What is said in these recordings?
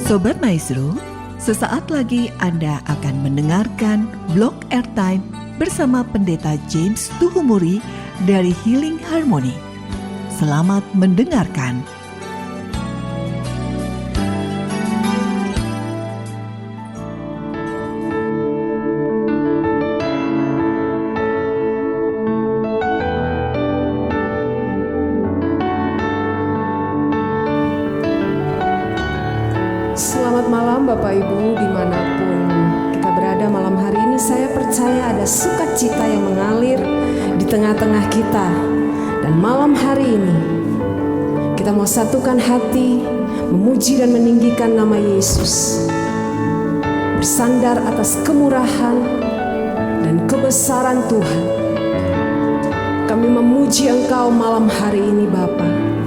Sobat Maestro, sesaat lagi Anda akan mendengarkan Blog Airtime bersama Pendeta James Tuhumuri dari Healing Harmony. Selamat mendengarkan. Selamat malam Bapak Ibu dimanapun kita berada malam hari ini. Saya percaya ada sukacita yang mengalir di tengah-tengah kita. Dan malam hari ini kita mau satukan hati, memuji dan meninggikan nama Yesus, bersandar atas kemurahan dan kebesaran Tuhan. Kami memuji Engkau malam hari ini Bapa.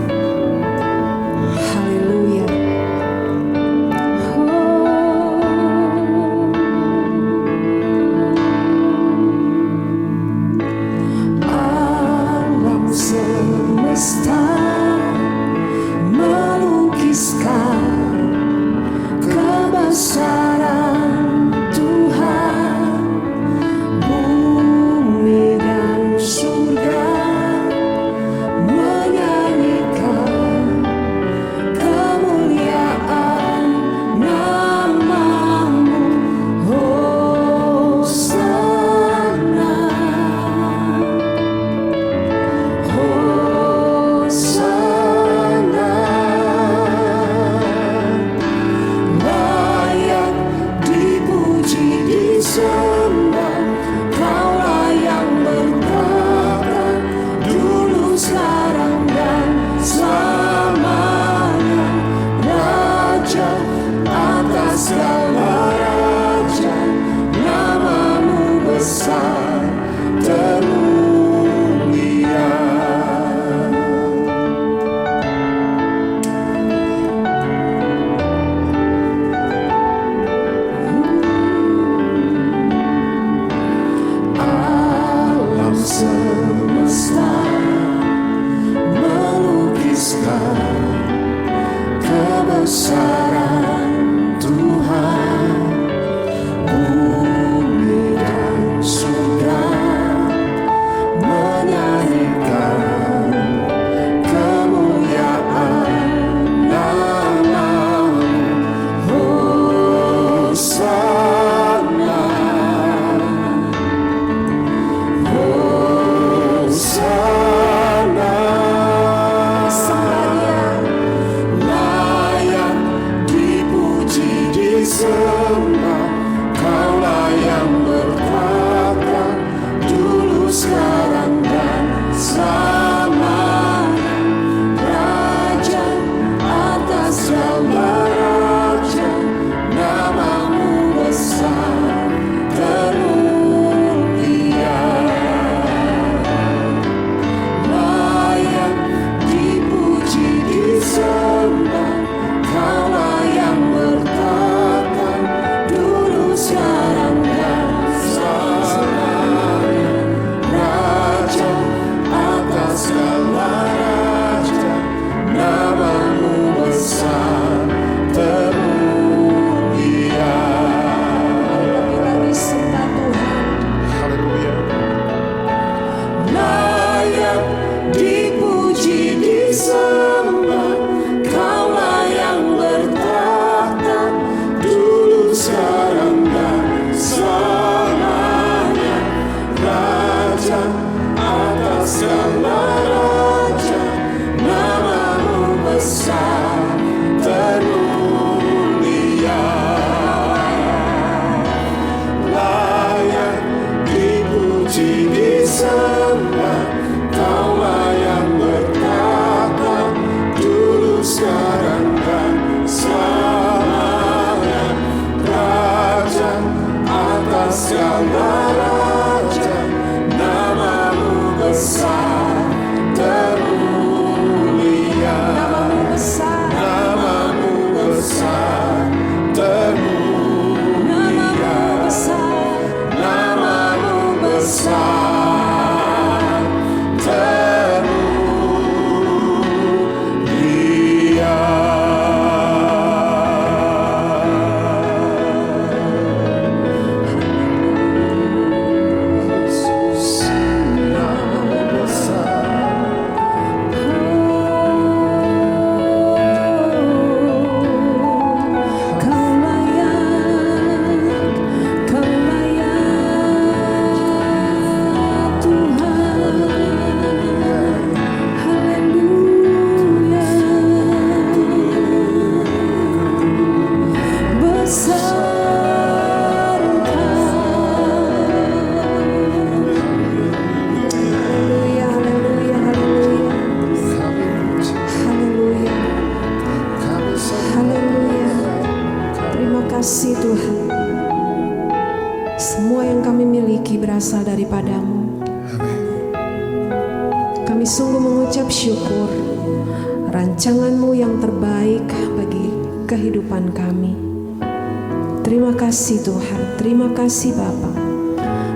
kasih Tuhan. Semua yang kami miliki berasal daripada-Mu. Kami sungguh mengucap syukur rancangan-Mu yang terbaik bagi kehidupan kami. Terima kasih Tuhan, terima kasih Bapa.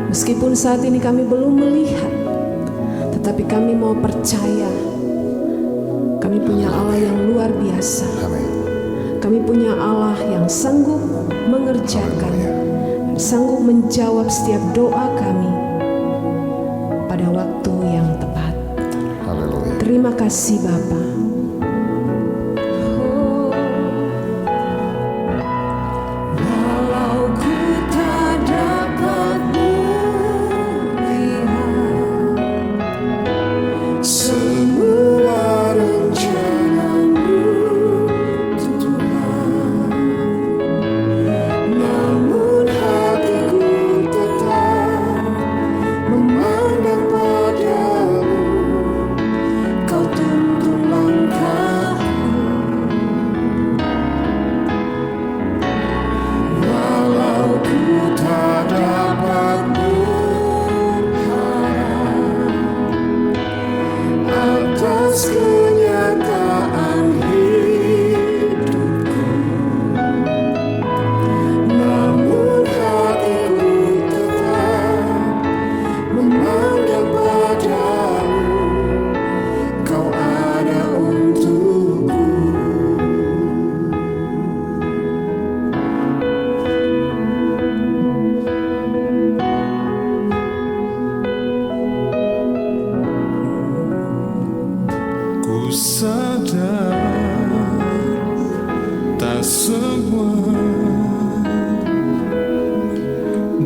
Meskipun saat ini kami belum melihat, tetapi kami mau percaya kami punya Allah yang luar biasa. Kami punya Allah yang sanggup mengerjakan, sanggup menjawab setiap doa kami pada waktu yang tepat. Terima kasih Bapa.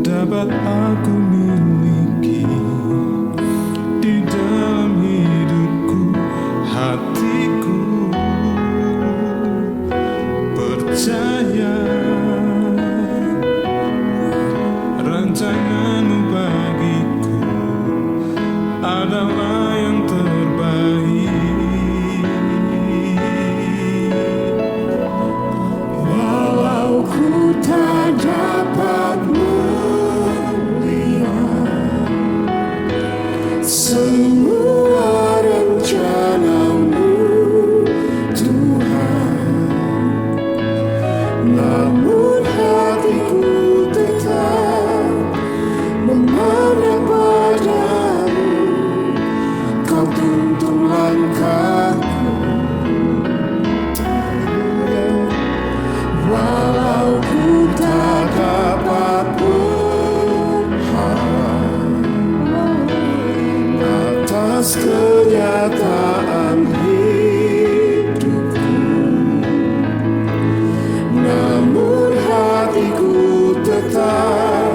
Dapat aku miliki di dalam hidupku, hatiku percaya rancangan-Mu bagiku adalah yang terbaik. Walau ku tak dapat semua rencana-Mu Tuhan, namun hatiku tetap memandang padamu. Kau tuntun langkahku, walau ku tak dapat atas kenyataan hidupku, namun hatiku tetap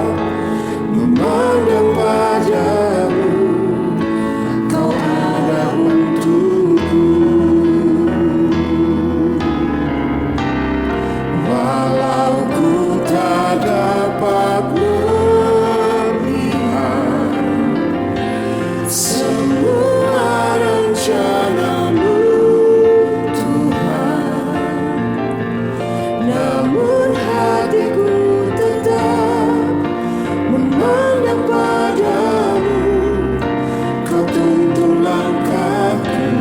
memandang padamu. Kau ada untukku, walau ku tak dapat semua rencana-Mu Tuhan, namun hatiku tetap memandang padamu. Kau tuntun langkahku,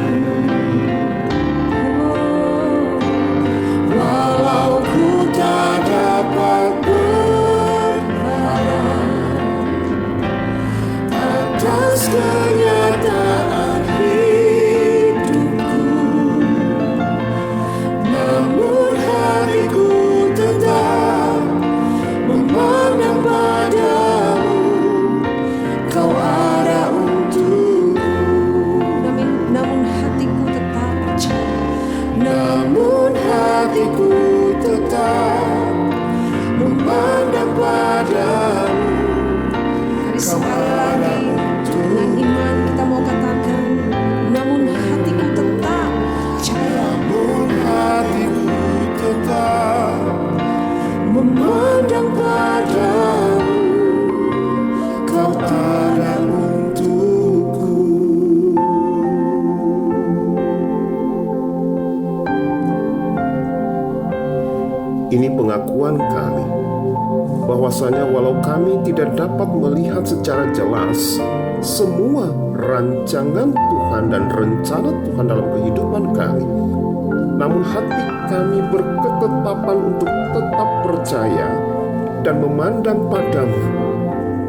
walau ku tak dapat berharap atas kenyataan hidupku, namun hatiku tetap memandang padamu. Kau ada untukku, namun hatiku tetap percaya, namun hatiku tetap memandang padamu. Kau ada dengan iman kita mau katakan, namun hatiku tetap percaya, namun hatiku tetap memandang padamu. Kau ada untukku. Ini pengakuan kami, bahwasanya walau kami tidak dapat melihat secara jelas semua rancangan Tuhan dan rencana Tuhan dalam kehidupan kami, namun hati kami berketetapan untuk tetap percaya dan memandang padamu,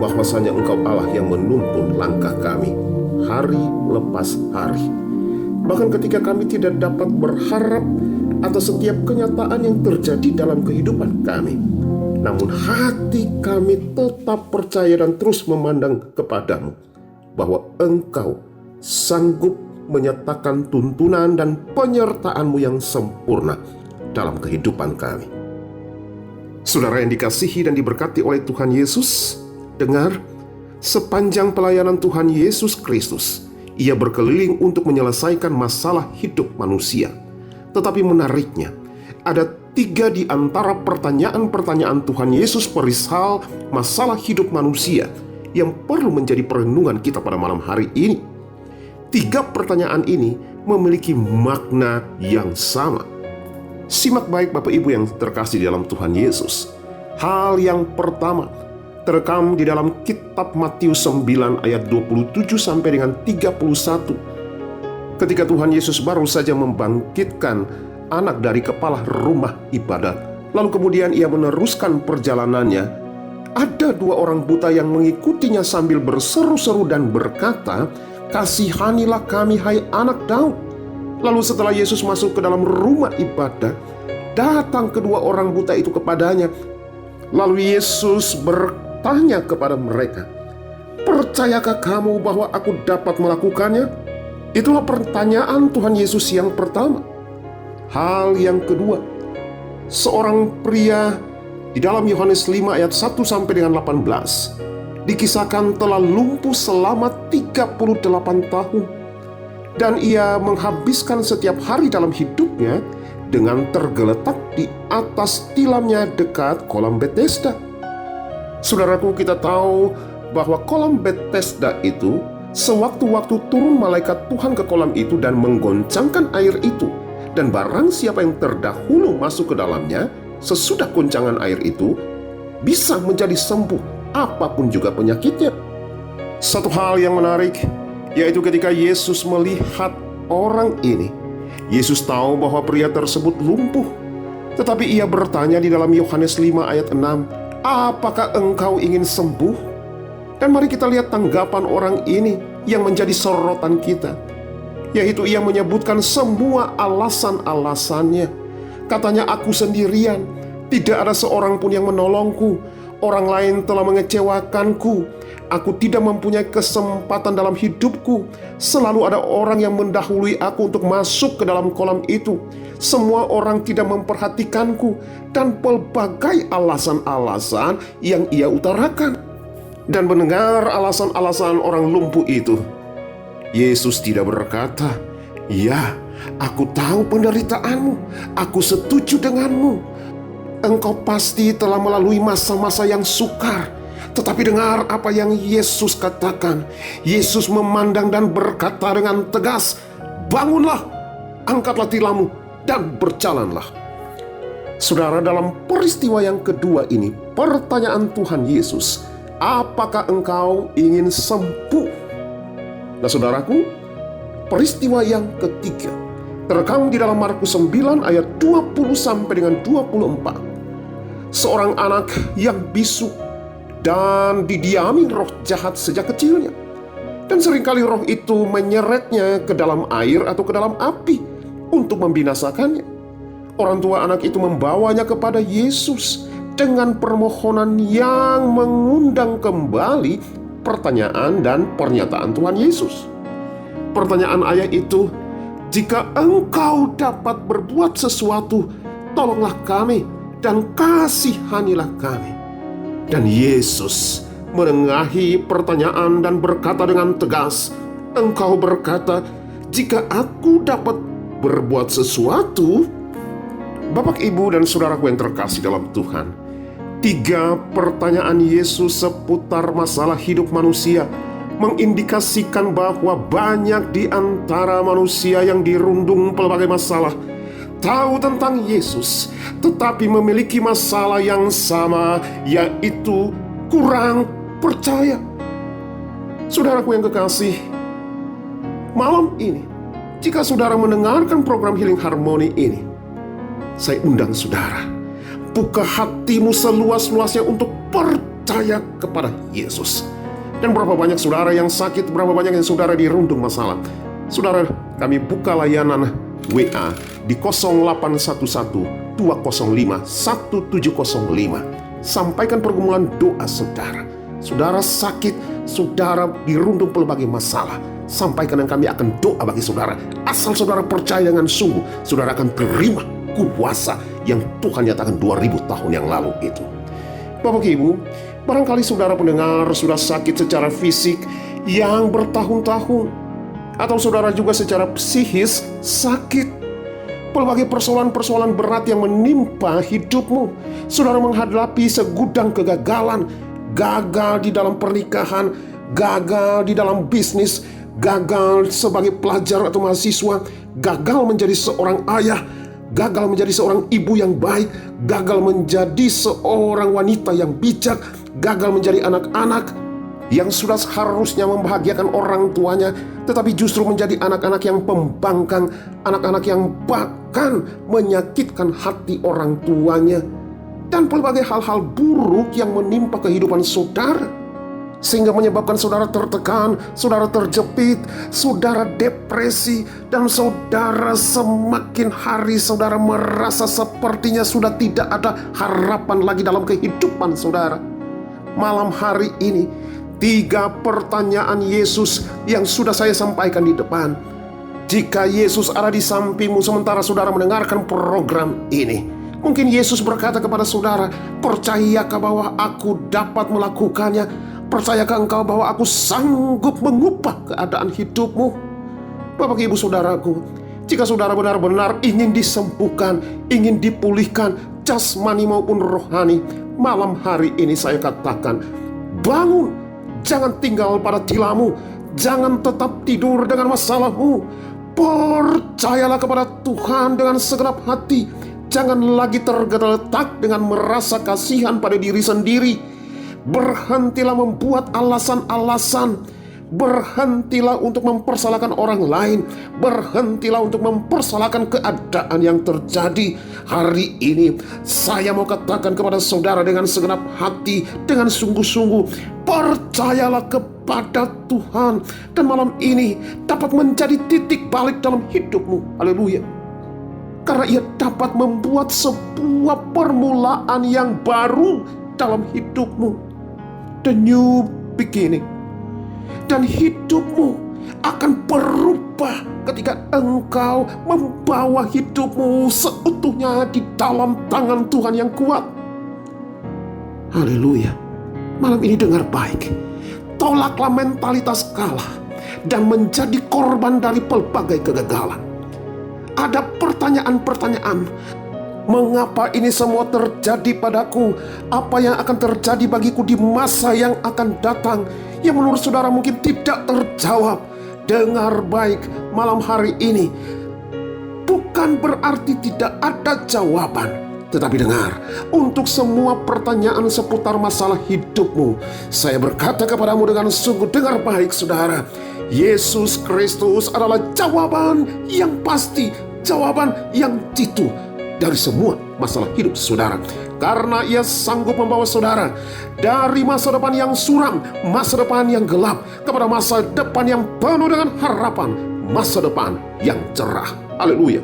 bahwasanya Engkau Allah yang menuntun langkah kami hari lepas hari. Bahkan ketika kami tidak dapat berharap atas setiap kenyataan yang terjadi dalam kehidupan kami, namun hati kami tetap percaya dan terus memandang kepadamu, bahwa Engkau sanggup menyatakan tuntunan dan penyertaan-Mu yang sempurna dalam kehidupan kami. Saudara yang dikasihi dan diberkati oleh Tuhan Yesus, dengar, sepanjang pelayanan Tuhan Yesus Kristus, Ia berkeliling untuk menyelesaikan masalah hidup manusia. Tetapi menariknya, ada 3 di antara pertanyaan-pertanyaan Tuhan Yesus perihal masalah hidup manusia yang perlu menjadi perenungan kita pada malam hari ini. 3 pertanyaan ini memiliki makna yang sama. Simak baik Bapak Ibu yang terkasih di dalam Tuhan Yesus. Hal yang pertama terekam di dalam kitab Matius 9 ayat 27 sampai dengan 31. Ketika Tuhan Yesus baru saja membangkitkan anak dari kepala rumah ibadat, lalu kemudian Ia meneruskan perjalanannya. Ada 2 orang buta yang mengikutinya sambil berseru-seru dan berkata, "Kasihanilah kami, hai anak Daud." Lalu setelah Yesus masuk ke dalam rumah ibadat, datang kedua orang buta itu kepadanya. Lalu Yesus bertanya kepada mereka, "Percayakah kamu bahwa aku dapat melakukannya?" Itulah pertanyaan Tuhan Yesus yang pertama. Hal yang kedua, seorang pria di dalam Yohanes 5 ayat 1 sampai dengan 18 dikisahkan telah lumpuh selama 38 tahun, dan ia menghabiskan setiap hari dalam hidupnya dengan tergeletak di atas tilamnya dekat kolam Bethesda. Saudaraku, kita tahu bahwa kolam Bethesda itu sewaktu-waktu turun malaikat Tuhan ke kolam itu dan menggoncangkan air itu, dan barang siapa yang terdahulu masuk ke dalamnya sesudah goncangan air itu bisa menjadi sembuh apapun juga penyakitnya. Satu hal yang menarik yaitu ketika Yesus melihat orang ini, Yesus tahu bahwa pria tersebut lumpuh, tetapi Ia bertanya di dalam Yohanes 5 ayat 6, "Apakah engkau ingin sembuh?" Dan mari kita lihat tanggapan orang ini yang menjadi sorotan kita, yaitu ia menyebutkan semua alasan-alasannya. Katanya, "Aku sendirian, tidak ada seorang pun yang menolongku. Orang lain telah mengecewakanku. Aku tidak mempunyai kesempatan dalam hidupku. Selalu ada orang yang mendahului aku untuk masuk ke dalam kolam itu. Semua orang tidak memperhatikanku." Dan pelbagai alasan-alasan yang ia utarakan. Dan mendengar alasan-alasan orang lumpuh itu, Yesus tidak berkata, "Ya, aku tahu penderitaanmu. Aku setuju denganmu. Engkau pasti telah melalui masa-masa yang sukar." Tetapi dengar apa yang Yesus katakan. Yesus memandang dan berkata dengan tegas, "Bangunlah, angkatlah tilammu, dan berjalanlah." Saudara, dalam peristiwa yang kedua ini, pertanyaan Tuhan Yesus, "Apakah engkau ingin sembuh?" Nah saudaraku, peristiwa yang ketiga terekam di dalam Markus 9 ayat 20 sampai dengan 24. Seorang anak yang bisu dan didiami roh jahat sejak kecilnya, dan seringkali roh itu menyeretnya ke dalam air atau ke dalam api untuk membinasakannya. Orang tua anak itu membawanya kepada Yesus dengan permohonan yang mengundang kembali pertanyaan dan pernyataan Tuhan Yesus. Pertanyaan ayat itu, "Jika engkau dapat berbuat sesuatu, tolonglah kami dan kasihanilah kami." Dan Yesus menengahi pertanyaan dan berkata dengan tegas, "Engkau berkata, jika aku dapat berbuat sesuatu." Bapak, Ibu, dan saudaraku yang terkasih dalam Tuhan, 3 pertanyaan Yesus seputar masalah hidup manusia mengindikasikan bahwa banyak di antara manusia yang dirundung pelbagai masalah, tahu tentang Yesus, tetapi memiliki masalah yang sama, yaitu kurang percaya. Saudaraku yang kekasih, malam ini, jika saudara mendengarkan program Healing Harmony ini, saya undang saudara, buka hatimu seluas-luasnya untuk percaya kepada Yesus. Dan berapa banyak saudara yang sakit, berapa banyak yang saudara dirundung masalah. Saudara, kami buka layanan WA di 0811 205 1705. Sampaikan pergumulan doa saudara. Saudara sakit, saudara dirundung berbagai masalah, sampaikan dan kami akan doa bagi saudara. Asal saudara percaya dengan sungguh, saudara akan terima kuasa yang Tuhan nyatakan 2000 tahun yang lalu itu. Bapak Ibu, barangkali saudara pendengar sudah sakit secara fisik yang bertahun-tahun, atau saudara juga secara psikis sakit. Berbagai persoalan-persoalan berat yang menimpa hidupmu. Saudara menghadapi segudang kegagalan, gagal di dalam pernikahan, gagal di dalam bisnis, gagal sebagai pelajar atau mahasiswa, gagal menjadi seorang ayah, gagal menjadi seorang ibu yang baik, gagal menjadi seorang wanita yang bijak, gagal menjadi anak-anak yang sudah seharusnya membahagiakan orang tuanya, tetapi justru menjadi anak-anak yang pembangkang, anak-anak yang bahkan menyakitkan hati orang tuanya, dan berbagai hal-hal buruk yang menimpa kehidupan saudara, sehingga menyebabkan saudara tertekan, saudara terjepit, saudara depresi, dan saudara semakin hari saudara merasa sepertinya sudah tidak ada harapan lagi dalam kehidupan saudara. Malam hari ini, 3 pertanyaan Yesus yang sudah saya sampaikan di depan. Jika Yesus ada di sampingmu sementara saudara mendengarkan program ini, mungkin Yesus berkata kepada saudara, percayakah bahwa aku dapat melakukannya? Percayakah engkau bahwa aku sanggup mengubah keadaan hidupmu? Bapak Ibu saudaraku, jika saudara benar-benar ingin disembuhkan, ingin dipulihkan jasmani maupun rohani, malam hari ini saya katakan, bangun. Jangan tinggal pada tilammu, jangan tetap tidur dengan masalahmu. Percayalah kepada Tuhan dengan segenap hati. Jangan lagi tergeletak dengan merasa kasihan pada diri sendiri. Berhentilah membuat alasan-alasan. Berhentilah untuk mempersalahkan orang lain. Berhentilah untuk mempersalahkan keadaan yang terjadi. Hari ini saya mau katakan kepada saudara dengan segenap hati, dengan sungguh-sungguh, percayalah kepada Tuhan, dan malam ini dapat menjadi titik balik dalam hidupmu. Haleluya. Karena ia dapat membuat sebuah permulaan yang baru dalam hidupmu. The new beginning. Dan hidupmu akan berubah ketika engkau membawa hidupmu seutuhnya di dalam tangan Tuhan yang kuat. Haleluya. Malam ini dengar baik. Tolaklah mentalitas kalah dan menjadi korban dari pelbagai kegagalan. Ada pertanyaan-pertanyaan. Mengapa ini semua terjadi padaku? Apa yang akan terjadi bagiku di masa yang akan datang? Yang menurut saudara mungkin tidak terjawab. Dengar baik malam hari ini. Bukan berarti tidak ada jawaban. Tetapi dengar, untuk semua pertanyaan seputar masalah hidupmu, saya berkata kepadamu dengan sungguh, dengar baik saudara. Yesus Kristus adalah jawaban yang pasti, jawaban yang jitu dari semua masalah hidup saudara. Karena ia sanggup membawa saudara dari masa depan yang suram, masa depan yang gelap, kepada masa depan yang penuh dengan harapan, masa depan yang cerah. Haleluya.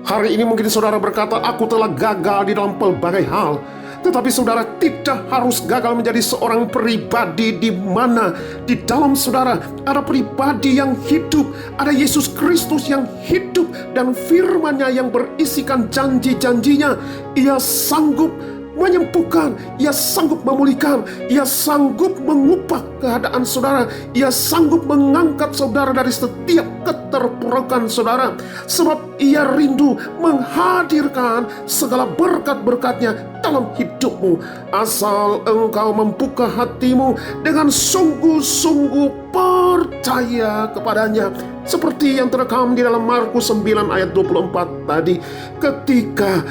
Hari ini mungkin saudara berkata, aku telah gagal di dalam pelbagai hal. Tetapi saudara tidak harus gagal menjadi seorang pribadi di mana di dalam saudara ada pribadi yang hidup, ada Yesus Kristus yang hidup, dan firman-Nya yang berisikan janji-janjinya. Ia sanggup menyembuhkan, Ia sanggup memulihkan, Ia sanggup mengubah keadaan saudara, Ia sanggup mengangkat saudara dari setiap keterpurukan saudara. Sebab Ia rindu menghadirkan segala berkat-berkat-Nya dalam hidupmu. Asal engkau membuka hatimu dengan sungguh-sungguh percaya kepadanya. Seperti yang terekam di dalam Markus 9 ayat 24 tadi, ketika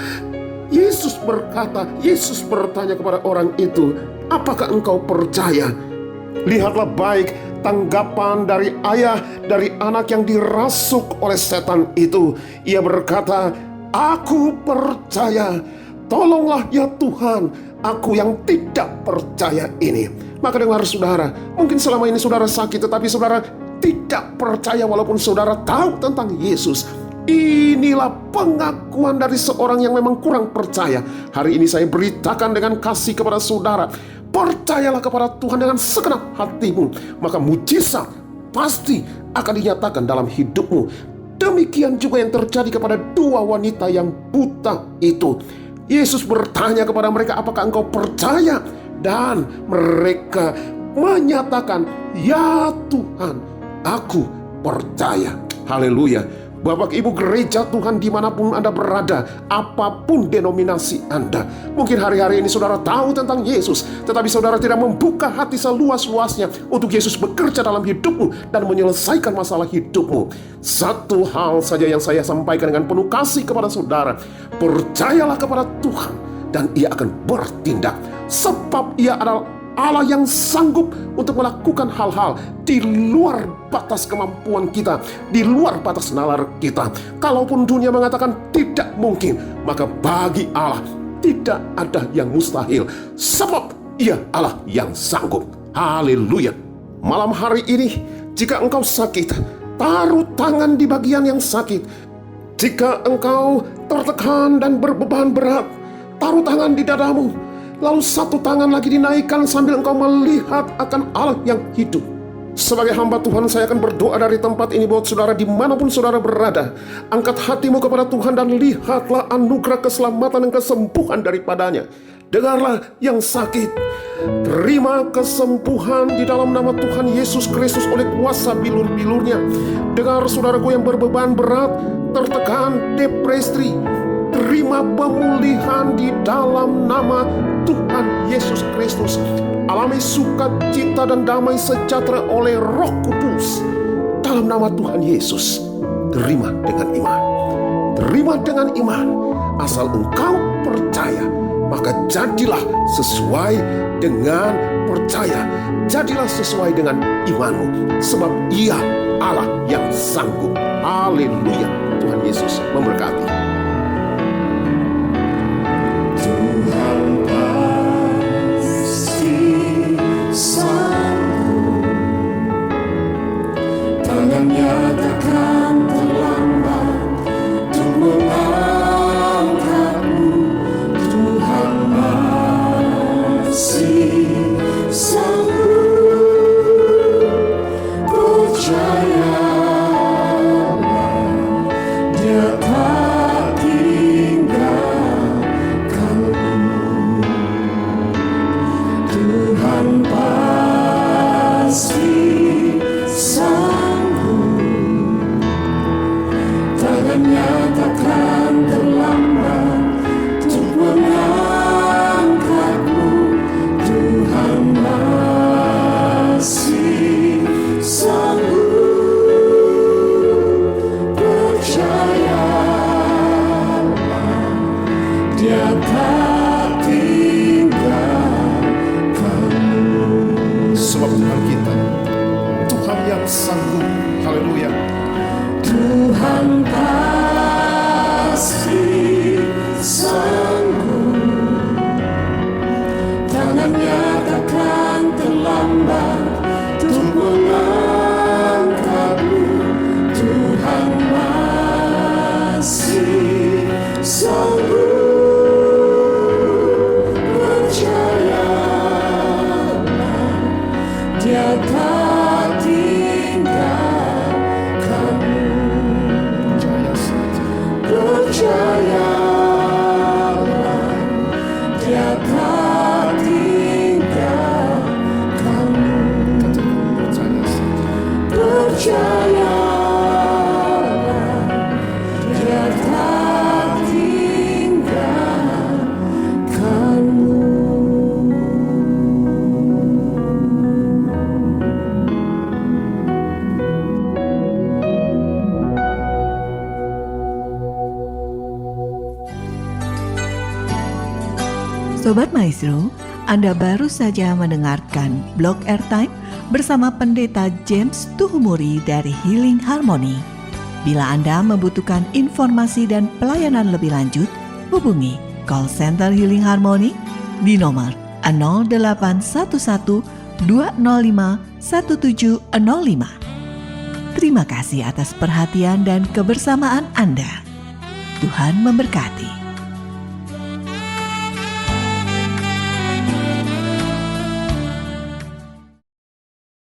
Yesus bertanya kepada orang itu, apakah engkau percaya? Lihatlah baik tanggapan dari ayah dari anak yang dirasuk oleh setan itu. Ia berkata, aku percaya, tolonglah ya Tuhan, aku yang tidak percaya ini. Maka dengar saudara, mungkin selama ini saudara sakit, tetapi saudara tidak percaya walaupun saudara tahu tentang Yesus. Inilah pengakuan dari seorang yang memang kurang percaya. Hari ini saya beritakan dengan kasih kepada saudara, percayalah kepada Tuhan dengan segenap hatimu, maka mujizat pasti akan dinyatakan dalam hidupmu. Demikian juga yang terjadi kepada dua wanita yang buta itu. Yesus bertanya kepada mereka, apakah engkau percaya? Dan mereka menyatakan, ya Tuhan, aku percaya. Haleluya. Bapak Ibu gereja Tuhan dimanapun Anda berada, apapun denominasi Anda. Mungkin hari-hari ini saudara tahu tentang Yesus, tetapi saudara tidak membuka hati seluas-luasnya untuk Yesus bekerja dalam hidupmu dan menyelesaikan masalah hidupmu. Satu hal saja yang saya sampaikan dengan penuh kasih kepada saudara, percayalah kepada Tuhan dan Ia akan bertindak. Sebab Ia adalah Allah yang sanggup untuk melakukan hal-hal di luar batas kemampuan kita, di luar batas nalar kita. Kalaupun dunia mengatakan tidak mungkin, maka bagi Allah tidak ada yang mustahil, sebab Ia Allah yang sanggup. Haleluya. Malam hari ini, jika engkau sakit, taruh tangan di bagian yang sakit. Jika engkau tertekan dan berbeban berat, taruh tangan di dadamu. Lalu satu tangan lagi dinaikkan sambil engkau melihat akan Allah yang hidup. Sebagai hamba Tuhan, saya akan berdoa dari tempat ini buat saudara dimanapun saudara berada. Angkat hatimu kepada Tuhan dan lihatlah anugerah keselamatan dan kesembuhan daripadanya. Dengarlah yang sakit, terima kesembuhan di dalam nama Tuhan Yesus Kristus oleh kuasa bilur-bilurnya. Dengar saudaraku yang berbeban berat, tertekan, depresi, terima pemulihan di dalam nama Tuhan Yesus Kristus. Alami sukacita dan damai sejahtera oleh Roh Kudus dalam nama Tuhan Yesus. Terima dengan iman. Terima dengan iman. Asal engkau percaya, maka jadilah sesuai dengan percaya. Jadilah sesuai dengan imanmu. Sebab Ia Allah yang sanggup. Haleluya. Tuhan Yesus memberkati. Tangannya takkan terlambat untuk mengangkatmu. Tuhan masih sanggup. Percayalah, Dia tak tinggalkanmu. Tuhan pasti takkan terlambat untuk mengangkatmu. Tuhan masih sanggup. Percayalah, Dia tak tinggalkanmu. Sebab Tuhan kita, Tuhan yang sanggup. Haleluya. Tuhan pasti sanggup. Tangannya takkan terlambat untuk mengangkatmu. Tuhan masih sanggup. Sobat Maestro, Anda baru saja mendengarkan Blog Airtime bersama Pendeta James Tuhumuri dari Healing Harmony. Bila Anda membutuhkan informasi dan pelayanan lebih lanjut, hubungi call center Healing Harmony di nomor 0811 205 1705. Terima kasih atas perhatian dan kebersamaan Anda. Tuhan memberkati.